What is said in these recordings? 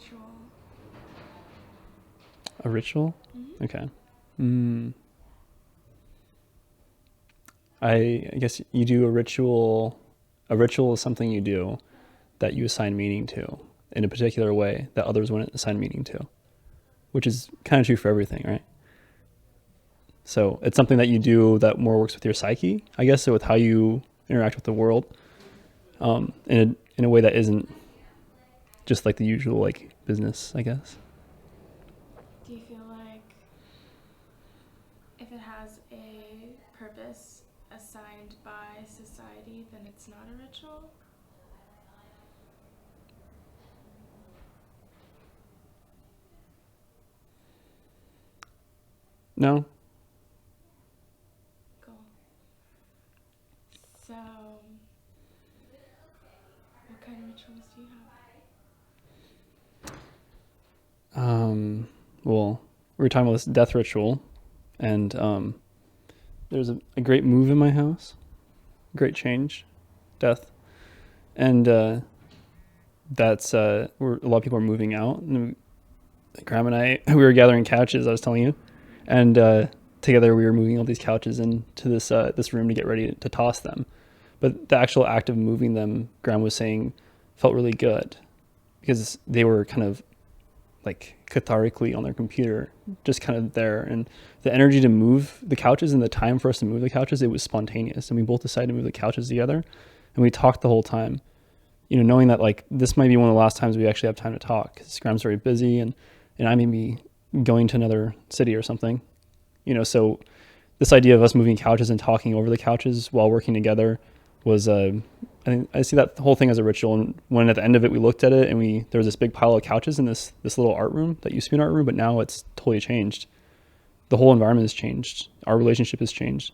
ritual. A ritual? Mm-hmm. Okay. Mm. I guess you do a ritual. A ritual is something you do that you assign meaning to in a particular way that others wouldn't assign meaning to, which is kind of true for everything, right? So it's something that you do that more works with your psyche, I guess, so with how you interact with the world, in a way that isn't just like the usual like business, I guess. Do you feel like if it has a purpose assigned by society, then it's not a ritual? No. Cool. So, what kind of rituals do you have? Well, we were talking about this death ritual, and there's a great move in my house, great change, death, and that's where a lot of people are moving out. And Graham and I, we were gathering couches, I was telling you, and together we were moving all these couches into this room to get ready to toss them. But the actual act of moving them, Graham was saying, felt really good because they were kind of like cathartically on their computer, just kind of there. And the energy to move the couches and the time for us to move the couches, it was spontaneous. And we both decided to move the couches together. And we talked the whole time, knowing that like this might be one of the last times we actually have time to talk because Graham's very busy and I may be going to another city or something, so this idea of us moving couches and talking over the couches while working together was I see that whole thing as a ritual. And when at the end of it we looked at it and there was this big pile of couches in this little art room that used to be an art room, but now it's totally changed. The whole environment has changed. Our relationship has changed.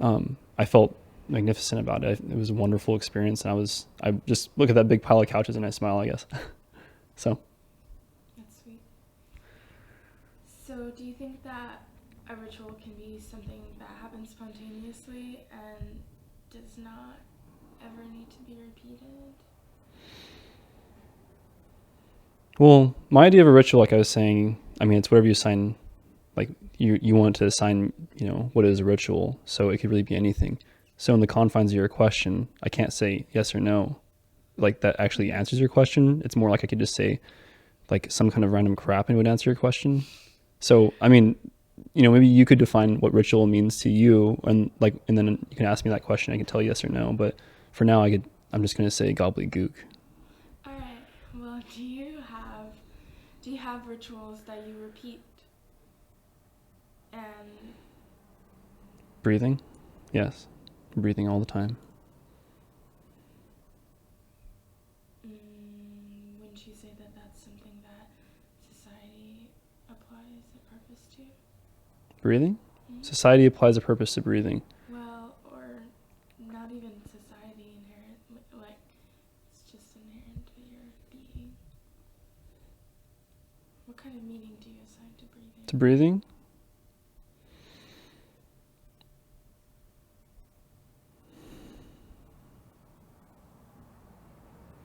I felt magnificent about it. It was a wonderful experience, and I just look at that big pile of couches and I smile, I guess. So That's sweet. So, do you think that a ritual can be something that happens spontaneously and does not ever need to be repeated? well, my idea of a ritual, like I was saying, I mean, it's whatever you assign, like you want to assign, what is a ritual. So it could really be anything. So in the confines of your question, I can't say yes or no, like that actually answers your question. It's more like I could just say like some kind of random crap and it would answer your question. So, I mean, maybe you could define what ritual means to you and then you can ask me that question. I can tell you yes or no, but for now I'm just going to say gobbledygook. All right. Well, do you have rituals that you repeat? And Breathing? Yes. Breathing all the time. wouldn't you say that that's something that society applies a purpose to? Breathing? Mm-hmm. Society applies a purpose to breathing. Well, or not even society inherent, like it's just inherent to your being. What kind of meaning do you assign to breathing? To breathing?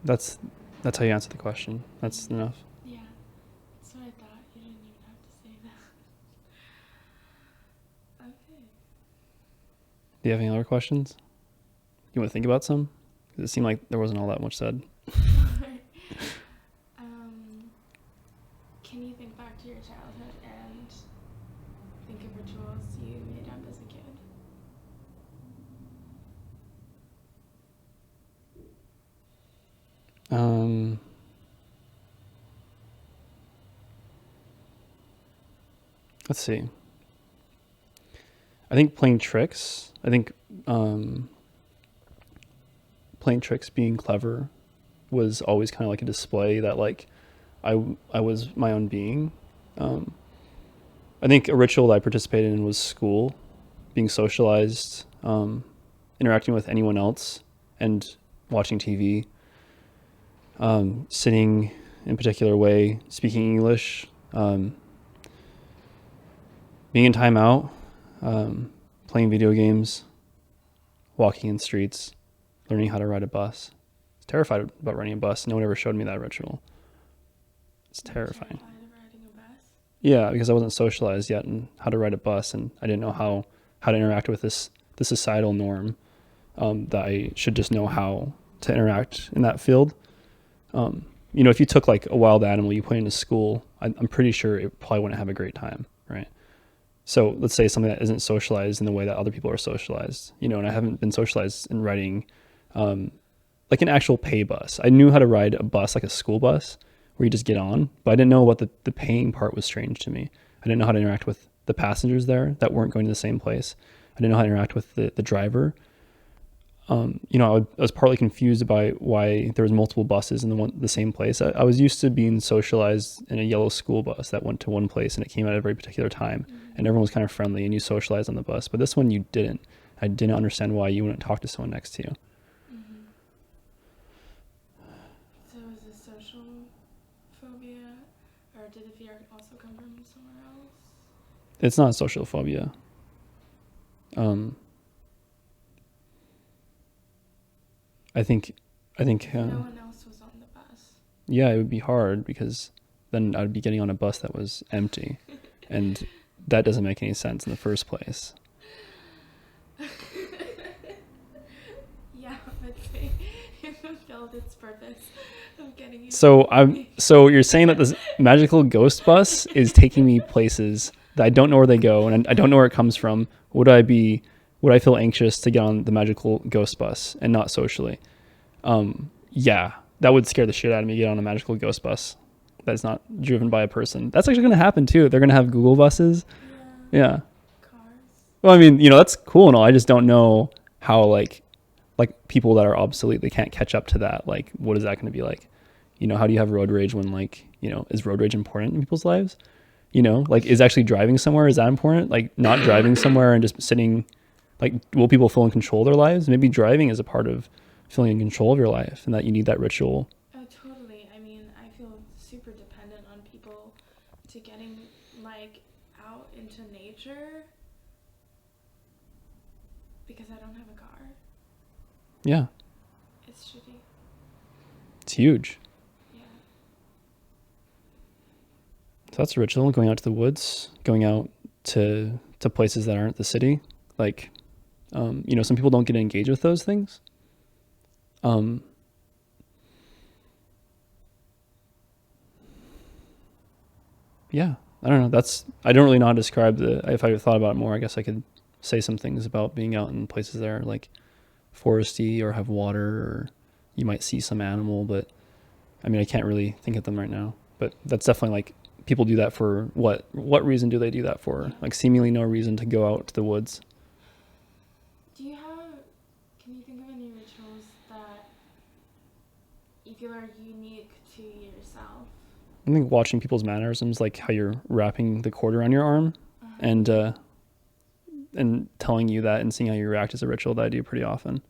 That's how you answer the question. That's enough. Yeah, that's what I thought. You didn't even have to say that. Okay. Do you have any other questions? You want to think about some? Because it seemed like there wasn't all that much said. Can you think back to your childhood and think of rituals you made up as a kid? Let's see. I think playing tricks. I think playing tricks, being clever, was always kind of like a display that like I was my own being. I think a ritual that I participated in was school, being socialized, interacting with anyone else, and watching TV. Sitting in a particular way, speaking English, being in timeout, playing video games, walking in streets, learning how to ride a bus. I was terrified about riding a bus. No one ever showed me that ritual. It's terrifying. Terrified of riding a bus? Yeah, because I wasn't socialized yet in how to ride a bus, and I didn't know how to interact with the societal norm, that I should just know how to interact in that field. If you took like a wild animal, you put it into school, I'm pretty sure it probably wouldn't have a great time, right? So let's say something that isn't socialized in the way that other people are socialized, and I haven't been socialized in riding like an actual pay bus. I knew how to ride a bus, like a school bus, where you just get on, but I didn't know what the paying part was strange to me. I didn't know how to interact with the passengers there that weren't going to the same place. I didn't know how to interact with the driver. I was partly confused by why there was multiple buses in the same place. I was used to being socialized in a yellow school bus that went to one place and it came at a very particular time, and everyone was kind of friendly and you socialized on the bus. But this one you didn't. I didn't understand why you wouldn't talk to someone next to you. Mm-hmm. So is this social phobia, or did the fear also come from somewhere else? It's not social phobia. I think. No one else was on the bus. Yeah, it would be hard because then I'd be getting on a bus that was empty, and that doesn't make any sense in the first place. Yeah, but it fulfilled its purpose of getting you. So you're saying that this magical ghost bus is taking me places that I don't know where they go, and I don't know where it comes from. Would I feel anxious to get on the magical ghost bus and not socially? Yeah, that would scare the shit out of me to get on a magical ghost bus that's not driven by a person. That's actually going to happen too. They're going to have Google buses. Yeah. Cars. Well, I mean, that's cool and all. I just don't know how like people that are obsolete, they can't catch up to that. Like, what is that going to be like? How do you have road rage when is road rage important in people's lives? Is actually driving somewhere, is that important? Like not driving somewhere and just sitting, like, will people feel in control of their lives? Maybe driving is a part of feeling in control of your life and that you need that ritual. Oh, totally. I mean, I feel super dependent on people to getting, like, out into nature because I don't have a car. Yeah. It's shitty. It's huge. Yeah. So that's a ritual, going out to the woods, going out to places that aren't the city. Like, some people don't get engaged with those things. Yeah, I don't know. I don't really know how to describe if I thought about it more, I guess I could say some things about being out in places that are like foresty or have water, or you might see some animal, but I mean, I can't really think of them right now, but that's definitely like people do that for what reason do they do that for? Like seemingly no reason to go out to the woods. Can you think of any rituals that you feel are unique to yourself? I think watching people's mannerisms, like how you're wrapping the cord around your arm, and telling you that and seeing how you react is a ritual that I do pretty often.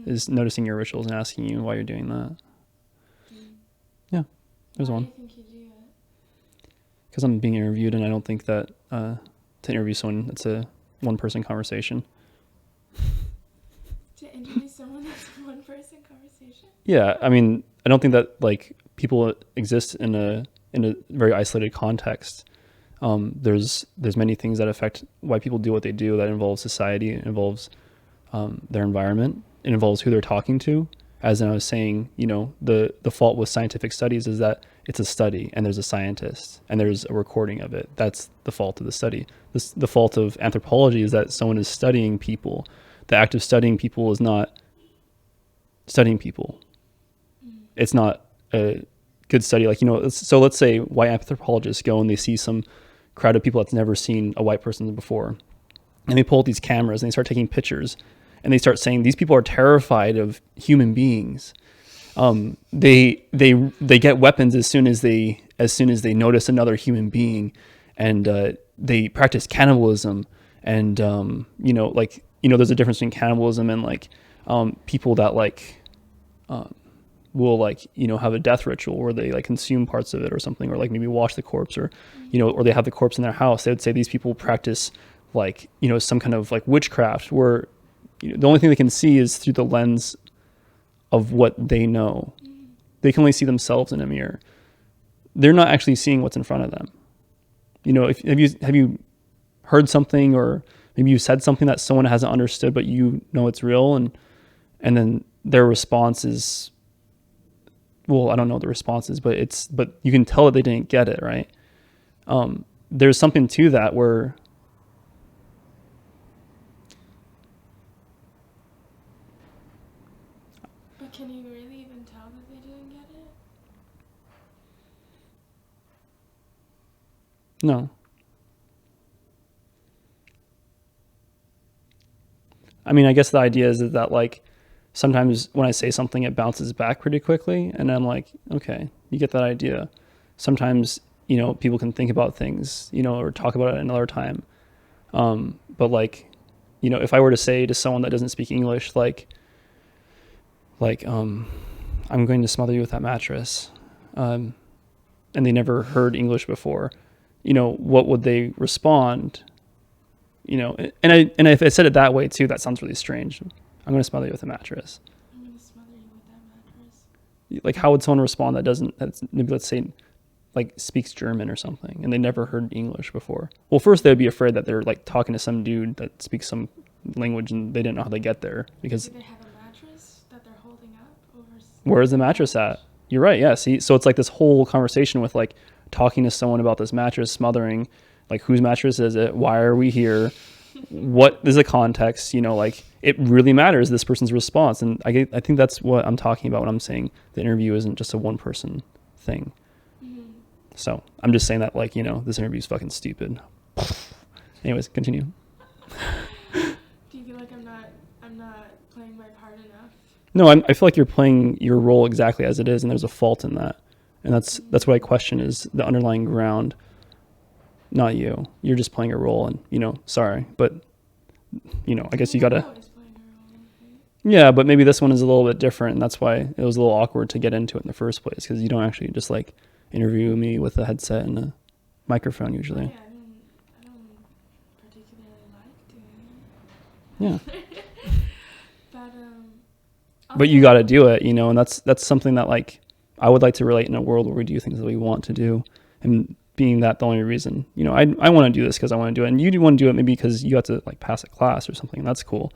Is noticing your rituals and asking you why you're doing that. Yeah, there's one. Why do you think you do it? Because I'm being interviewed, and I don't think that to interview someone, it's a one-person conversation. To interview someone, that's a one-person conversation? Yeah, I mean, I don't think that like people exist in a very isolated context. There's many things that affect why people do what they do. That involves society. It involves their environment. It involves who they're talking to. As I was saying, the fault with scientific studies is that it's a study and there's a scientist and there's a recording of it. That's the fault of the study. The fault of anthropology is that someone is studying people. The act of studying people is not studying people. It's not a good study. Like, so let's say white anthropologists go and they see some crowd of people that's never seen a white person before. And they pull out these cameras and they start taking pictures. And they start saying these people are terrified of human beings. They get weapons as soon as they notice another human being, and they practice cannibalism. And there's a difference between cannibalism and like people that will have a death ritual where they like consume parts of it or something, or like maybe wash the corpse, or or they have the corpse in their house. They would say these people practice some kind of like witchcraft where the only thing they can see is through the lens of what they know. They can only see themselves in a mirror. they're not actually seeing what's in front of them. You know, have you heard something, or maybe you said something that someone hasn't understood, but you know it's real, and then their response is, well, I don't know what the response is, but you can tell that they didn't get it, right? There's something to that where But can you really even tell that they didn't get it? no. I mean, I guess the idea is that like sometimes when I say something, it bounces back pretty quickly, and I'm like, okay, you get that idea. Sometimes, you know, people can think about things, you know, or talk about it another time. But like, you know, if I were to say to someone that doesn't speak English, I'm going to smother you with that mattress, and they never heard English before, you know, what would they respond? You know, and if I said it that way too, that sounds really strange. I'm going to smother you with a mattress. I'm gonna smother you with that mattress. Like, how would someone respond that's maybe, let's say, like speaks German or something, and they never heard English before? Well, first they'd be afraid that they're like talking to some dude that speaks some language and they didn't know how they get there, because Do they have a mattress that they're holding up over? Where's the mattress at? You're right. Yeah. See, so it's like this whole conversation with like talking to someone about this mattress smothering, like whose mattress is it? Why are we here? What is the context? You know, like it really matters, this person's response. And I think that's what I'm talking about when I'm saying the interview isn't just a one person thing. Mm-hmm. So I'm just saying that, like, you know, this interview is fucking stupid. Anyways, continue. Do you feel like I'm not playing my part enough? No, I feel like you're playing your role exactly as it is, and there's a fault in that. And that's what I question, is the underlying ground, not you. You're just playing a role, and, you know, sorry, but, you know, I guess you gotta. Always playing a role, right? Yeah, but maybe this one is a little bit different, and that's why it was a little awkward to get into it in the first place, because you don't actually just like interview me with a headset and a microphone usually. Yeah, I don't particularly like doing it. Yeah. But you Also- got to do it, you know, and that's something that, like, I would like to relate in a world where we do things that we want to do, and being that the only reason, you know, I want to do this because I want to do it, and you do want to do it maybe because you have to like pass a class or something, and that's cool.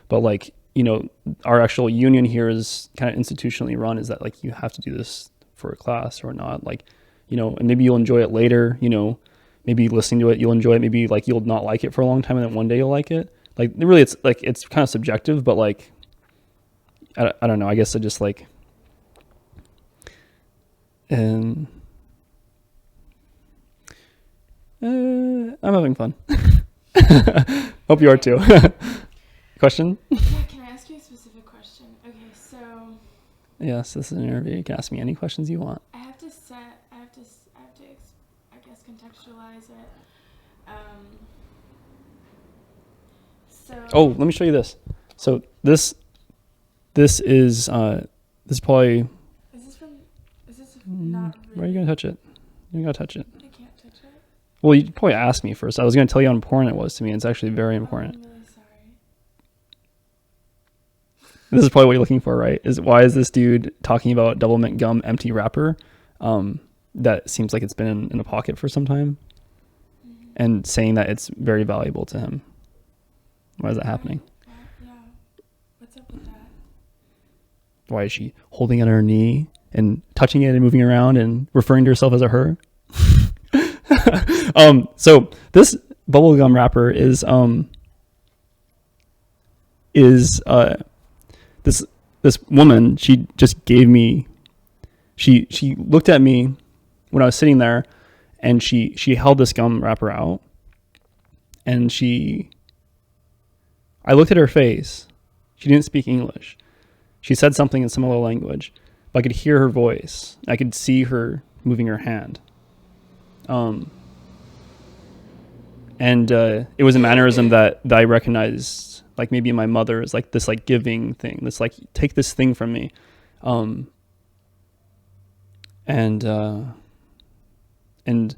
But like, you know, our actual union here is kind of institutionally run, is that like you have to do this for a class or not, like, you know, and maybe you'll enjoy it later, you know, maybe listening to it you'll enjoy it, maybe like you'll not like it for a long time and then one day you'll like it. Like, really, it's like, it's kind of subjective, but like, I don't know. I guess I just like, and I'm having fun. Hope you are too. Question? Yeah, can I ask you a specific question? Okay, so Yes, this is an interview. You can ask me any questions you want. I have to I guess contextualize it. So. Oh, let me show you this. So this is probably. Is this not really? Why are you gonna touch it? You gotta touch it. I can't touch it. Well, you probably asked me first. I was gonna tell you how important it was to me. It's actually very important. I'm really sorry. This is probably what you're looking for, right? Is why is this dude talking about double mint gum empty wrapper? That seems like it's been in a pocket for some time, Mm-hmm. and saying that it's very valuable to him. Why is that happening? Yeah. What's up with that? Why is she holding it on her knee and touching it and moving around and referring to herself as a her? So this bubblegum wrapper is this woman, she just gave me, she looked at me when I was sitting there, and she held this gum wrapper out, and I looked at her face. She didn't speak English. She said something in some other language, but I could hear her voice. I could see her moving her hand. And it was a mannerism that I recognized, like maybe my mother, is like this like giving thing, this like, take this thing from me. And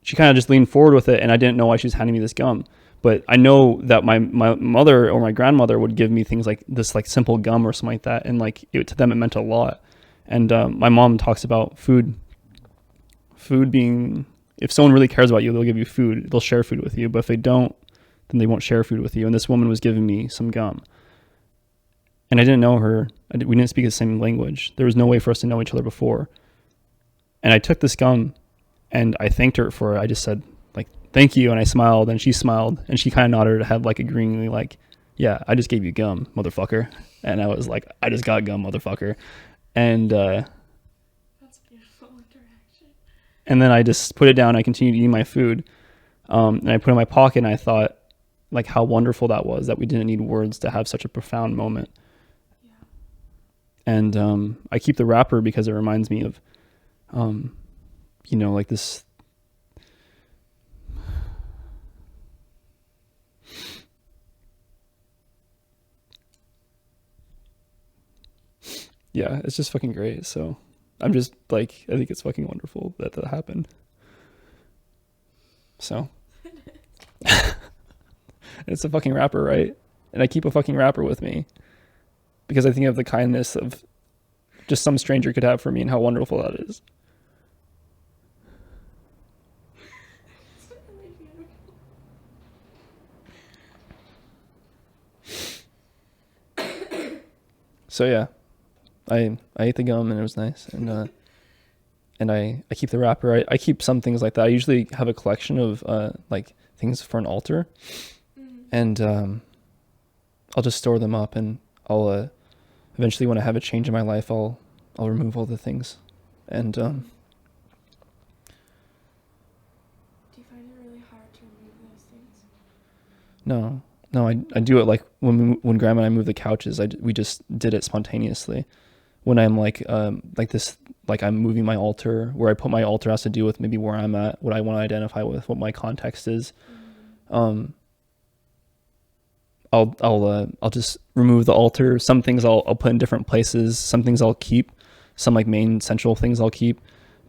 she kind of just leaned forward with it, and I didn't know why she was handing me this gum. But I know that my mother or my grandmother would give me things like this, like simple gum or something like that, and like to them it meant a lot. And my mom talks about food food being, if someone really cares about you, they'll give you food. They'll share food with you. But if they don't, then they won't share food with you. And this woman was giving me some gum. And I didn't know her. We didn't speak the same language. There was no way for us to know each other before. And I took this gum and I thanked her for it. I just said, like, thank you. And I smiled and she smiled and she kind of nodded her head, like, agreeingly, like, yeah, I just gave you gum, motherfucker. And I was like, I just got gum, motherfucker. And That's a beautiful interaction. and then I just put it down. I continued eating my food. And I put it in my pocket and I thought, like, how wonderful that was, that we didn't need words to have such a profound moment. Yeah. And I keep the wrapper because it reminds me of, you know, like this. Yeah, it's just fucking great. So I'm just like, I think it's fucking wonderful that that happened. So it's a fucking wrapper, right? And I keep a fucking wrapper with me because I think of the kindness of just some stranger could have for me and how wonderful that is. It's really beautiful. So yeah, I ate the gum and it was nice. And I keep the wrapper. I keep some things like that. I usually have a collection of like things for an altar. And I'll just store them up, and I'll eventually, when I have a change in my life, I'll remove all the things. And Do you find it really hard to remove those things? no, I do it like when Grandma and I move the couches. We just did it spontaneously. When I'm like this, like I'm moving my altar, where I put my altar has to do with maybe where I'm at, what I want to identify with, what my context is. I'll just remove the altar. Some things I'll put in different places. Some things I'll keep. Some like main central things I'll keep.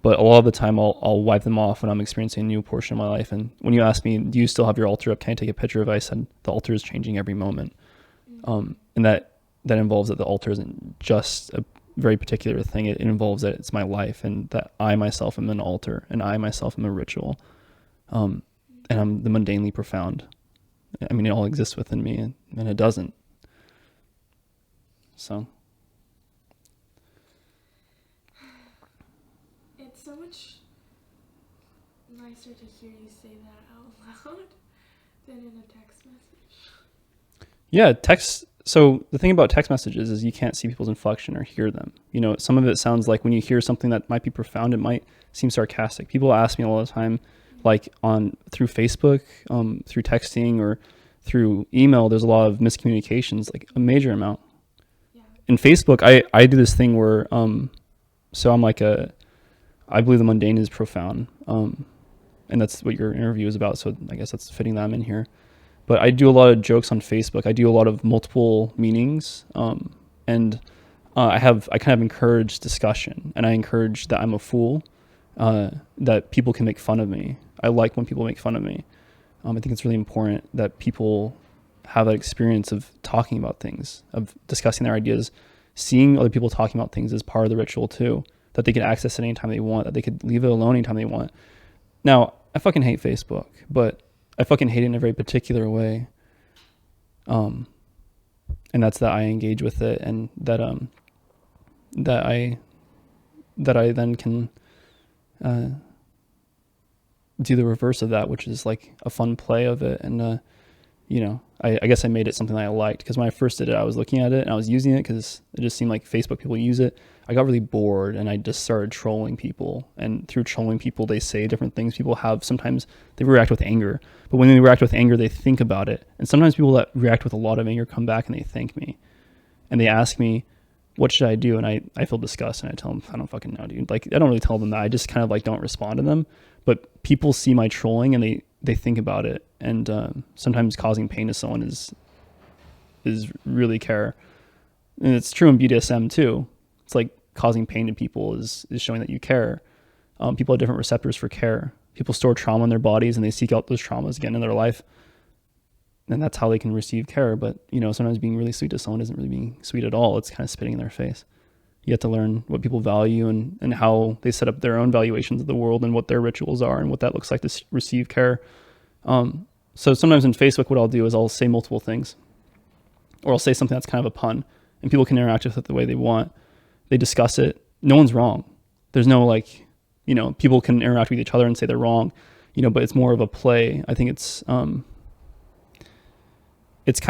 But a lot of the time I'll wipe them off when I'm experiencing a new portion of my life. And when you ask me, do you still have your altar up? Can I take a picture of it? I said the altar is changing every moment. And that involves that the altar isn't just a very particular thing. It involves that it's my life, and that I myself am an altar, and I myself am a ritual. And I'm the mundanely profound. I mean, it all exists within me, and it doesn't. So. It's so much nicer to hear you say that out loud than in a text message. Yeah, text. So the thing about text messages is you can't see people's inflection or hear them. You know, some of it sounds like when you hear something that might be profound, it might seem sarcastic. People ask me all the time, like through Facebook, through texting or through email, there's a lot of miscommunications, like a major amount. Yeah. In Facebook, I do this thing where, so I'm like I believe the mundane is profound. And that's what your interview is about. So I guess that's fitting that I'm in here. But I do a lot of jokes on Facebook. I do a lot of multiple meanings. And I kind of encourage discussion, and I encourage that I'm a fool, that people can make fun of me. I like when people make fun of me. I think it's really important that people have that experience of talking about things, of discussing their ideas, seeing other people talking about things as part of the ritual too, that they can access it anytime they want, that they could leave it alone anytime they want. Now, I fucking hate Facebook, but I fucking hate it in a very particular way. And that's that I engage with it, and that I then can do the reverse of that, which is like a fun play of it. And I guess I made it something that I liked, because when I first did it, I was looking at it and I was using it because it just seemed like Facebook people use it. I got really bored, and I just started trolling people, and through trolling people, they say different things. People sometimes they react with anger, but when they react with anger, they think about it. And sometimes people that react with a lot of anger come back and they thank me, and they ask me, what should I do? And I feel disgust, and I tell them, I don't fucking know, dude. Like, I don't really tell them that. I just kind of like don't respond to them. But people see my trolling, and they think about it. And sometimes causing pain to someone is really care. And it's true in BDSM too. It's like causing pain to people is showing that you care. People have different receptors for care. People store trauma in their bodies, and they seek out those traumas again in their life. And that's how they can receive care. But, sometimes being really sweet to someone isn't really being sweet at all. It's kind of spitting in their face. You get to learn what people value and how they set up their own valuations of the world and what their rituals are and what that looks like to receive care. So sometimes in Facebook, what I'll do is I'll say multiple things, or I'll say something that's kind of a pun, and people can interact with it the way they want. They discuss it. No one's wrong. There's no like, people can interact with each other and say they're wrong, but it's more of a play. I think it's kind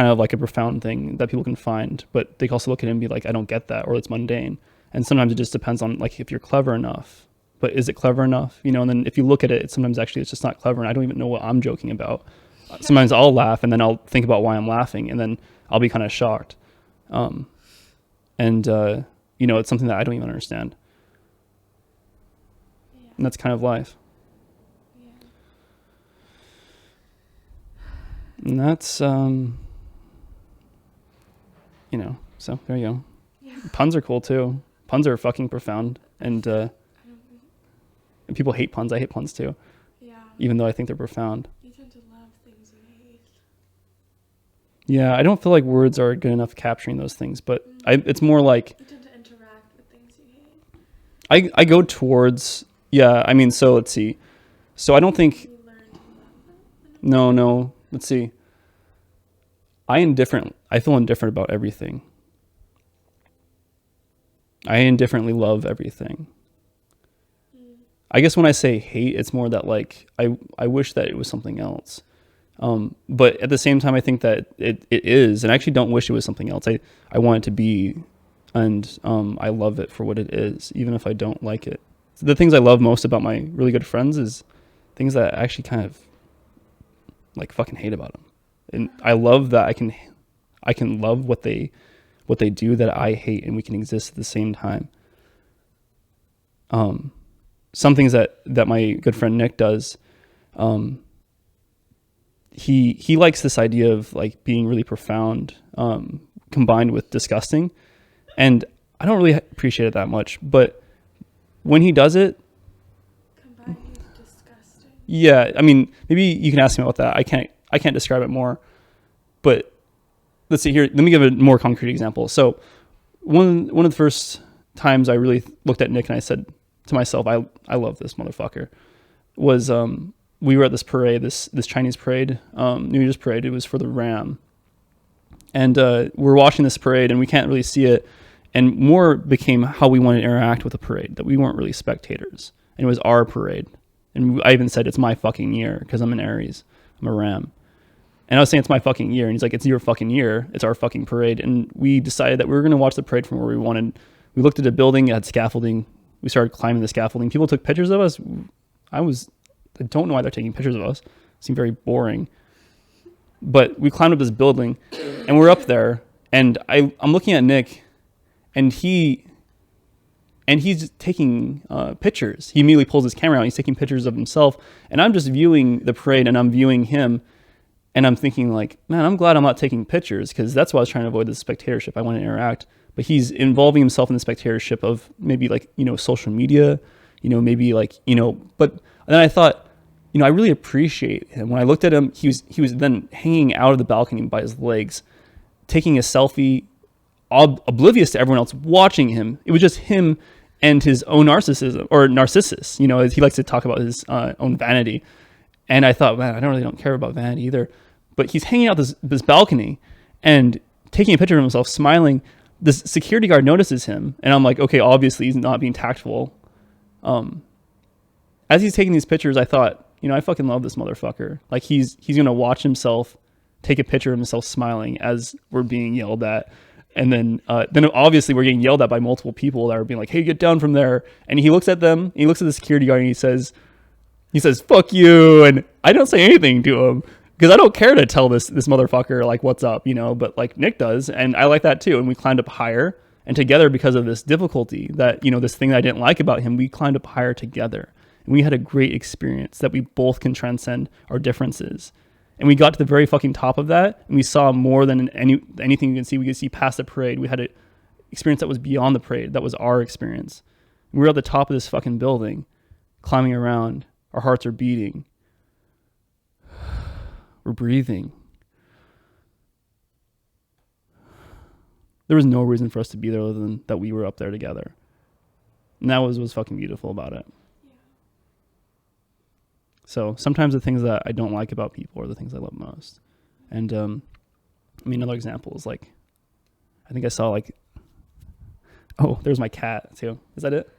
of like a profound thing that people can find, but they can also look at it and be like, I don't get that, or it's mundane. And sometimes it just depends on like if you're clever enough, but is it clever enough? And then if you look at it, sometimes actually it's just not clever, and I don't even know what I'm joking about. Sometimes I'll laugh and then I'll think about why I'm laughing, and then I'll be kind of shocked. It's something that I don't even understand. Yeah. And that's kind of life. Yeah. And that's, so there you go. Yeah. Puns are cool too. Puns are fucking profound. And people hate puns. I hate puns too. Yeah. Even though I think they're profound. You tend to love things you hate. Yeah, I don't feel like words are good enough capturing those things, but it's more like... You tend to interact with things you hate. I go towards... Yeah, so let's see. So I don't think... You learn to love them. No. Let's see. I feel indifferent about everything. I indifferently love everything. I guess when I say hate, it's more that like I wish that it was something else. But at the same time, I think that it is, and I actually don't wish it was something else. I want it to be, and I love it for what it is, even if I don't like it. So the things I love most about my really good friends is things that I actually kind of like fucking hate about them. And I love that I can love what they do that I hate, and we can exist at the same time. Some things that my good friend Nick does, he likes this idea of like being really profound, combined with disgusting, and I don't really appreciate it that much. But when he does it, Combined with disgusting. yeah, maybe you can ask him about that. I can't describe it more, but let's see here. Let me give a more concrete example. So one of the first times I really looked at Nick and I said to myself, I love this motherfucker, was we were at this parade, this Chinese parade, New Year's parade. It was for the Ram, and we're watching this parade and we can't really see it, and more became how we wanted to interact with the parade, that we weren't really spectators, and it was our parade. And I even said, it's my fucking year, because I'm an Aries, I'm a Ram. And I was saying, it's my fucking year. And he's like, it's your fucking year. It's our fucking parade. And we decided that we were going to watch the parade from where we wanted. We looked at a building, it had scaffolding. We started climbing the scaffolding. People took pictures of us. I don't know why they're taking pictures of us. It seemed very boring. But we climbed up this building and we're up there. And I'm looking at Nick, and he's just taking pictures. He immediately pulls his camera out. He's taking pictures of himself. And I'm just viewing the parade, and I'm viewing him. And I'm thinking like, man, I'm glad I'm not taking pictures, because that's why I was trying to avoid the spectatorship. I want to interact. But he's involving himself in the spectatorship of maybe like, social media, maybe like, but then I thought, I really appreciate him. When I looked at him, he was then hanging out of the balcony by his legs, taking a selfie, oblivious to everyone else watching him. It was just him and his own narcissism, or Narcissus, he likes to talk about his own vanity. And I thought, man, I don't care about vanity either. But he's hanging out this balcony and taking a picture of himself, smiling. This security guard notices him, and I'm like, okay, obviously he's not being tactful. As he's taking these pictures, I thought, I fucking love this motherfucker. Like he's gonna watch himself take a picture of himself smiling as we're being yelled at. And then obviously we're getting yelled at by multiple people that are being like, hey, get down from there. And he looks at them, he looks at the security guard, and he says, fuck you. And I don't say anything to him, because I don't care to tell this motherfucker like what's up, but like Nick does. And I like that too. And we climbed up higher, and together, because of this difficulty that, this thing that I didn't like about him, we climbed up higher together. And we had a great experience that we both can transcend our differences. And we got to the very fucking top of that, and we saw more than anything you can see. We could see past the parade. We had an experience that was beyond the parade. That was our experience. We were at the top of this fucking building, climbing around. Our hearts are beating. We're breathing. there was no reason for us to be there other than that we were up there together. And that was fucking beautiful about it. Yeah. So sometimes the things that I don't like about people are the things I love most. And I mean, another example is like, I think I saw like, oh, there's my cat too. Is that it?